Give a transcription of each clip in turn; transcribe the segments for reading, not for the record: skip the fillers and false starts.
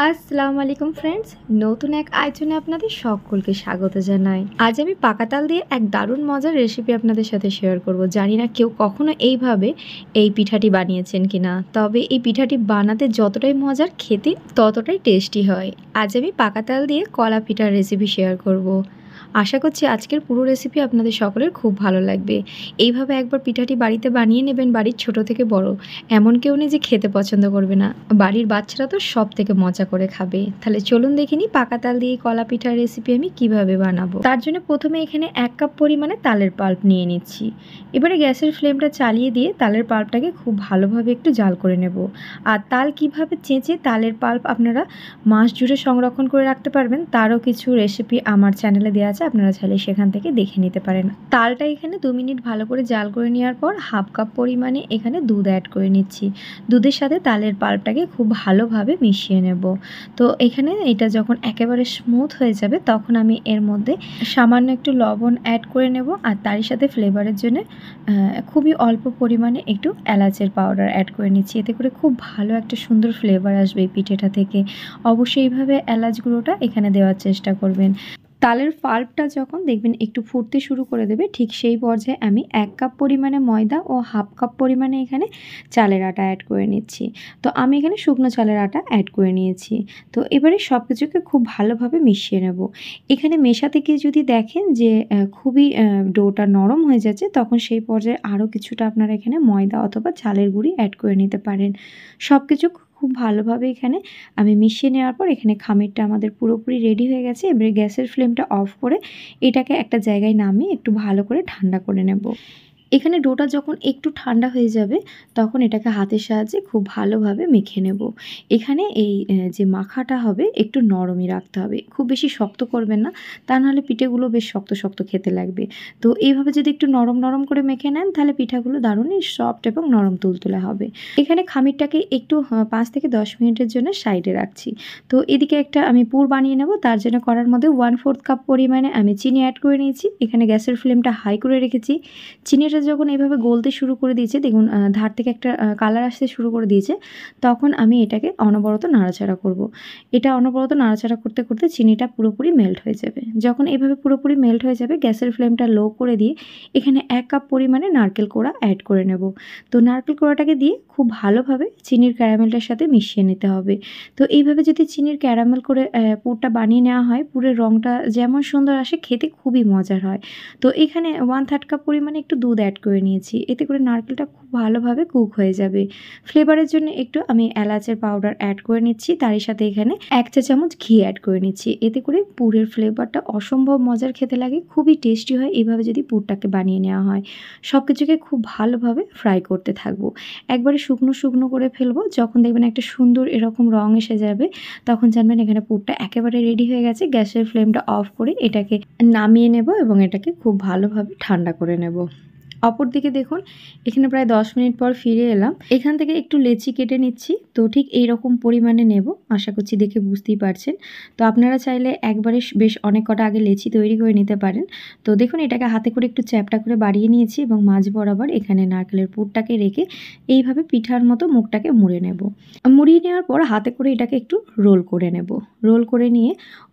আসসালামু আলাইকুম ফ্রেন্ডস, নতুন এক আয়োজনে আপনাদের সকলকে স্বাগত জানাই। আজ আমি পাকা তাল দিয়ে এক দারুণ মজার রেসিপি আপনাদের সাথে শেয়ার করব। জানি না কেউ কখনো এইভাবে এই পিঠাটি বানিয়েছেন কিনা, তবে এই পিঠাটি বানাতে যতটাই মজার, খেতে ততটাই টেস্টি হয়। আজ আমি পাকা তাল দিয়ে কলা পিঠার রেসিপি শেয়ার করব। আশা করছি আজকের পুরো রেসিপি আপনাদের সকলের খুব ভালো লাগবে। এইভাবে একবার পিঠাটি বাড়িতে বানিয়ে নেবেন, বাড়ির ছোট থেকে বড় এমন কেউ নেই যে খেতে পছন্দ করবে না। বাড়ির বাচ্চারা তো সব থেকে মজা করে খাবে। তাহলে চলুন দেখে নিই পাকা তাল দিয়ে কলা পিঠার রেসিপি আমি কিভাবে বানাবো। তার জন্য প্রথমে এখানে 1 কাপ পরিমাণে তালের পাল্প নিয়ে নিচ্ছি। এবারে গ্যাসের ফ্লেমটা চালিয়ে দিয়ে তালের পাল্পটাকে খুব ভালোভাবে একটু জাল করে নেব। আর তাল কিভাবে চেঁচে তালের পাল্প আপনারা মাস জুড়ে সংরক্ষণ করে রাখতে পারবেন তারও কিছু রেসিপি আমার চ্যানেলে দেওয়া আছে, আপনারা চাইলে সেখান থেকে দেখে নিতে পারেন। তালটা এখানে 2 মিনিট ভালো করে জাল করে নেওয়ার পর 1/2 কাপ পরিমাণে এখানে দুধ অ্যাড করে নিচ্ছি। দুধের সাথে তালের পাল্পটাকে খুব ভালোভাবে মিশিয়ে নেব। তো এখানে এটা যখন একেবারে স্মুথ হয়ে যাবে তখন আমি এর মধ্যে সামান্য একটু লবণ অ্যাড করে নেব। আর তারই সাথে ফ্লেভারের জন্য খুবই অল্প পরিমাণে একটু এলাচের পাউডার অ্যাড করে নিচ্ছি। এতে করে খুব ভালো একটা সুন্দর ফ্লেভার আসবে এই পিঠেটা থেকে। অবশ্যই এইভাবে এলাচ গুঁড়োটা এখানে দেওয়ার চেষ্টা করবেন। তালের পাল্পটা যখন দেখবেন একটু ফুটতে শুরু করে দেবে, ঠিক সেই পর্যায়ে আমি 1 কাপ পরিমাণে ময়দা ও 1/2 কাপ পরিমাণে এখানে চালের আটা অ্যাড করে নিচ্ছি। তো আমি এখানে শুকনো চালের আটা অ্যাড করে নিয়েছি। তো এবারে সব কিছুকে খুব ভালোভাবে মিশিয়ে নেব। এখানে মেশাতে গিয়ে যদি দেখেন যে খুবই ডোটা নরম হয়ে যাচ্ছে, তখন সেই পর্যায়ে আরও কিছুটা আপনারা এখানে ময়দা অথবা চালের গুঁড়ি অ্যাড করে নিতে পারেন। সব কিছু খুব ভালোভাবে এখানে আমি মিশিয়ে নেওয়ার পর এখানে খামিরটা আমাদের পুরোপুরি রেডি হয়ে গেছে। এবারে গ্যাসের ফ্লেমটা অফ করে এটাকে একটা জায়গায় নামিয়ে একটু ভালো করে ঠান্ডা করে নেব। এখানে ডোটা যখন একটু ঠান্ডা হয়ে যাবে তখন এটাকে হাতের সাহায্যে খুব ভালোভাবে মেখে নেব। এখানে এই যে মাখাটা হবে একটু নরমই রাখতে হবে, খুব বেশি শক্ত করবেন না, তা নাহলে পিঠেগুলো বেশ শক্ত শক্ত খেতে লাগবে। তো এইভাবে যদি একটু নরম নরম করে মেখে নেন তাহলে পিঠাগুলো দারুণই সফট এবং নরম তুলতুলে হবে। এখানে খামিরটাকে একটু 5 থেকে 10 মিনিটের জন্য সাইডে রাখছি। তো এদিকে একটা আমি পুর বানিয়ে নেব। তার জন্য কড়ার মধ্যে 1/4 কাপ পরিমাণে আমি চিনি অ্যাড করে নিয়েছি। এখানে গ্যাসের ফ্লেমটা হাই করে রেখেছি। চিনিটা যখন এইভাবে গলতে শুরু করে দিয়েছে, দেখুন ধার থেকে একটা কালার আসতে শুরু করে দিয়েছে, তখন আমি এটাকে অনবরত নাড়াচাড়া করব। এটা অনবরত নাড়াচাড়া করতে করতে চিনিটা পুরোপুরি মেল্ট হয়ে যাবে। যখন এভাবে পুরোপুরি মেল্ট হয়ে যাবে গ্যাসের ফ্লেমটা লো করে দিয়ে এখানে 1 কাপ পরিমাণে নারকেল কোড়া অ্যাড করে নেব। তো নারকেল কোড়াটাকে দিয়ে খুব ভালোভাবে চিনির ক্যারামেলটার সাথে মিশিয়ে নিতে হবে। তো এইভাবে যদি চিনির ক্যারামেল করে পুরটা বানিয়ে নেওয়া হয়, পুরের রঙটা যেমন সুন্দর আসে, খেতে খুবই মজার হয়। তো এখানে 1/3 কাপ পরিমাণে একটু দুধ অ্যাড করে নিয়েছি। এতে করে নারকেলটা খুব ভালোভাবে কুক হয়ে যাবে। ফ্লেভারের জন্য একটু আমি এলাচের পাউডার অ্যাড করে নিচ্ছি। তারই সাথে এখানে 1 চা চামচ ঘি অ্যাড করে নিচ্ছি। এতে করে পুরের ফ্লেভারটা অসম্ভব মজার খেতে লাগে, খুবই টেস্টি হয় এইভাবে যদি পুরটাকে বানিয়ে নেওয়া হয়। সব কিছুকে খুব ভালোভাবে ফ্রাই করতে থাকবো। একবারে শুকনো শুকনো করে ফেলবো। যখন দেখবেন একটা সুন্দর এরকম রং এসে যাবে তখন জানবেন এখানে পুরটা একেবারে রেডি হয়ে গেছে। গ্যাসের ফ্লেমটা অফ করে এটাকে নামিয়ে নেব এবং এটাকে খুব ভালোভাবে ঠান্ডা করে নেব। অপরদিকে দেখুন এখানে প্রায় 10 মিনিট পর ফিরে এলাম। এখান থেকে একটু লেচি কেটে নিচ্ছি। তো ঠিক এই রকম পরিমাণে নেব, আশা করছি দেখে বুঝতেই পারছেন। তো আপনারা চাইলে একবারে বেশ অনেক কটা আগে লেচি তৈরি করে নিতে পারেন। তো দেখুন এটাকে হাতে করে একটু চ্যাপটা করে বাড়িয়ে নিয়েছি এবং মাঝ বরাবর এখানে নারকেলের পুরটাকে রেখে এইভাবে পিঠার মতো মুখটাকে মুড়ে নেব। মুড়িয়ে নেওয়ার পর হাতে করে এটাকে একটু রোল করে নেব। রোল করে নিয়ে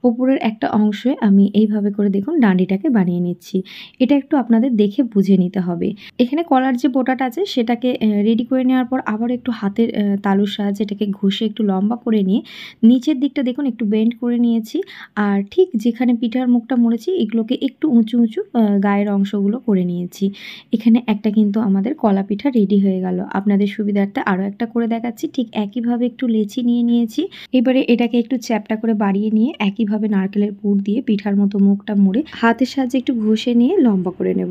ওপরের একটা অংশে আমি এইভাবে করে দেখুন ডান্ডিটাকে বানিয়ে নিচ্ছি। এটা একটু আপনাদের দেখে বুঝে নিতে হবে। এখানে কলার যে বোটাটা আছে সেটাকে রেডি করে নেওয়ার পর আবার একটু হাতের তালুর সাহায্যে এটাকে ঘষে একটু লম্বা করে নিয়ে নিচের দিকটা দেখুন একটু বেন্ড করে নিয়েছি। আর ঠিক যেখানে পিঠার মুখটা মুড়েছি এগুলোকে একটু উঁচু উঁচু গায়ের অংশগুলো করে নিয়েছি। এখানে একটা কিন্তু আমাদের কলা পিঠা রেডি হয়ে গেল। আপনাদের সুবিধার্থে আরও একটা করে দেখাচ্ছি। ঠিক একইভাবে একটু লেচি নিয়ে নিয়েছি। এবারে এটাকে একটু চ্যাপটা করে বাড়িয়ে নিয়ে একইভাবে নারকেলের পুর দিয়ে পিঠার মতো মুখটা মুড়ে হাতের সাহায্যে একটু ঘষে নিয়ে লম্বা করে নেব।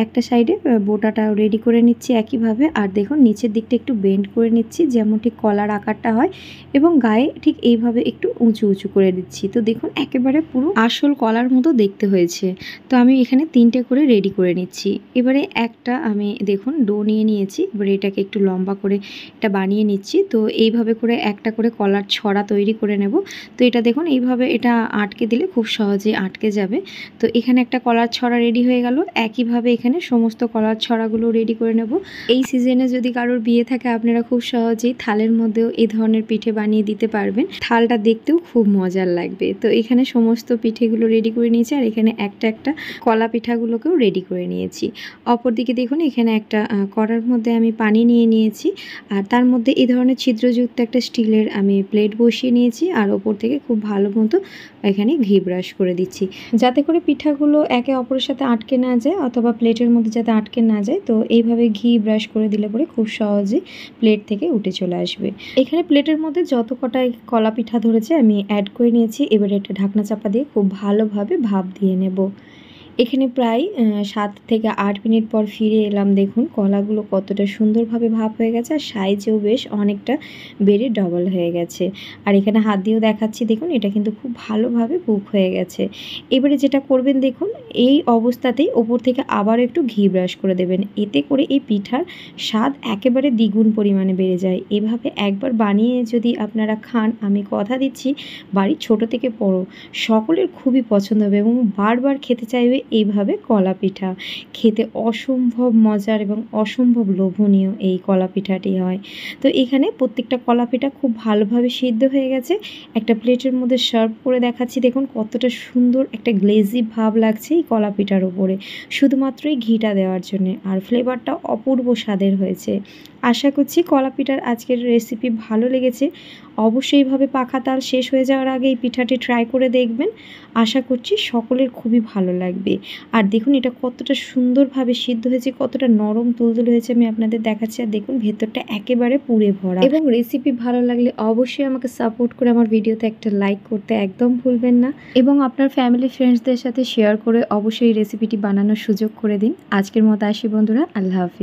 একটা সাইডে বোটাটা রেডি করে নিচ্ছি একইভাবে। আর দেখুন নিচের দিকটা একটু বেন্ড করে নিচ্ছি যেমন ঠিক কলার আকারটা হয়, এবং গায়ে ঠিক এইভাবে একটু উঁচু উঁচু করে দিচ্ছি। তো দেখুন একেবারে পুরো আসল কলার মতো দেখতে হয়েছে। তো আমি এখানে 3টে করে রেডি করে নিচ্ছি। এবারে একটা আমি দেখুন ডো নিয়ে নিয়েছি। এবারে এটাকে একটু লম্বা করে এটা বানিয়ে নিচ্ছি। তো এইভাবে করে একটা করে কলার ছড়া তৈরি করে নেব। তো এটা দেখুন এইভাবে এটা আটকে দিলে খুব সহজে আটকে যাবে। তো এখানে একটা কলার ছড়া রেডি হয়ে গেল। একইভাবে এখানে সমস্ত কলার ছড়াগুলো রেডি করে নেব। এই সিজনে যদি কারোর বিয়ে থাকে আপনারা খুব সহজেই থালের মধ্যেও এই ধরনের পিঠে বানিয়ে দিতে পারবেন। থালটা দেখতেও খুব মজার লাগবে। তো এখানে সমস্ত পিঠেগুলো রেডি করে নিয়েছি আর এখানে একটা একটা কলা পিঠাগুলোকেও রেডি করে নিয়েছি। অপরদিকে দেখুন এখানে একটা কড়ার মধ্যে আমি পানি নিয়ে নিয়েছি আর তার মধ্যে এই ধরনের ছিদ্রযুক্ত একটা স্টিলের আমি প্লেট বসিয়ে নিয়েছি আর ওপর থেকে খুব ভালো মতো এখানে ঘি ব্রাশ করে দিচ্ছি যাতে করে পিঠাগুলো একে অপরের সাথে আটকে না যায় অথবা প্লেটের মধ্যে যাতে আটকে না যায়। তো এইভাবে ঘি ব্রাশ করে দিলে পরে খুব সহজে প্লেট থেকে উঠে চলে আসবে। এখানে প্লেটের মধ্যে যত কটা কলা পিঠা ধরেছে আমি অ্যাড করে নিয়েছি। এবারে একটা ঢাকনা চাপা দিয়ে খুব ভালোভাবে ভাপ দিয়ে নেব। এখানে প্রায় 7 থেকে 8 মিনিট পর ফিরে এলাম। দেখুন কলাগুলো কতটা সুন্দরভাবে ভাপ হয়ে গেছে আর সাইজেও বেশ অনেকটা বেড়ে ডবল হয়ে গেছে। আর এখানে হাত দিয়েও দেখাচ্ছি, দেখুন এটা কিন্তু খুব ভালোভাবে কুক হয়ে গেছে। এবারে যেটা করবেন দেখুন এই অবস্থাতেই ওপর থেকে আবার একটু ঘি ব্রাশ করে দেবেন, এতে করে এই পিঠার স্বাদ একেবারে দ্বিগুণ পরিমাণে বেড়ে যায়। এভাবে একবার বানিয়ে যদি আপনারা খান আমি কথা দিচ্ছি বাড়ির ছোট থেকে বড় সকলের খুবই পছন্দ হবে এবং বারবার খেতে চাইবে। এইভাবে কলা পিঠা খেতে অসম্ভব মজার এবং অসম্ভব লোভনীয় এই কলা পিঠাটি হয়। তো এখানে প্রত্যেকটা কলা পিঠা খুব ভালোভাবে সিদ্ধ হয়ে গেছে। একটা প্লেটের মধ্যে সার্ভ করে দেখাচ্ছি, দেখুন কতটা সুন্দর একটা গ্লেজি ভাব লাগছে এই কলা পিঠার ওপরে শুধুমাত্র এই ঘিটা দেওয়ার জন্যে। আর ফ্লেভারটা অপূর্ব স্বাদের হয়েছে। আশা করছি কলা পিঠার আজকের রেসিপি ভালো লেগেছে। অবশ্যই এইভাবে পাকা তাল শেষ হয়ে যাওয়ার আগে এই পিঠাটি ট্রাই করে দেখবেন। আশা করছি সকলের খুবই ভালো লাগবে। আর দেখুন এটা কতটা সুন্দরভাবে সিদ্ধ হয়েছে, কতটা নরম তুলতুলে হয়েছে আমি আপনাদের দেখাচ্ছি। আর দেখুন ভেতরটা একেবারে পুড়ে ভরা। এবং রেসিপি ভালো লাগলে অবশ্যই আমাকে সাপোর্ট করে আমার ভিডিওতে একটা লাইক করতে একদম ভুলবেন না এবং আপনার ফ্যামিলি ফ্রেন্ডসদের সাথে শেয়ার করে অবশ্যই রেসিপিটি বানানোর সুযোগ করে দিন। আজকের মতো আসি বন্ধুরা, আল্লাহ হাফিজ।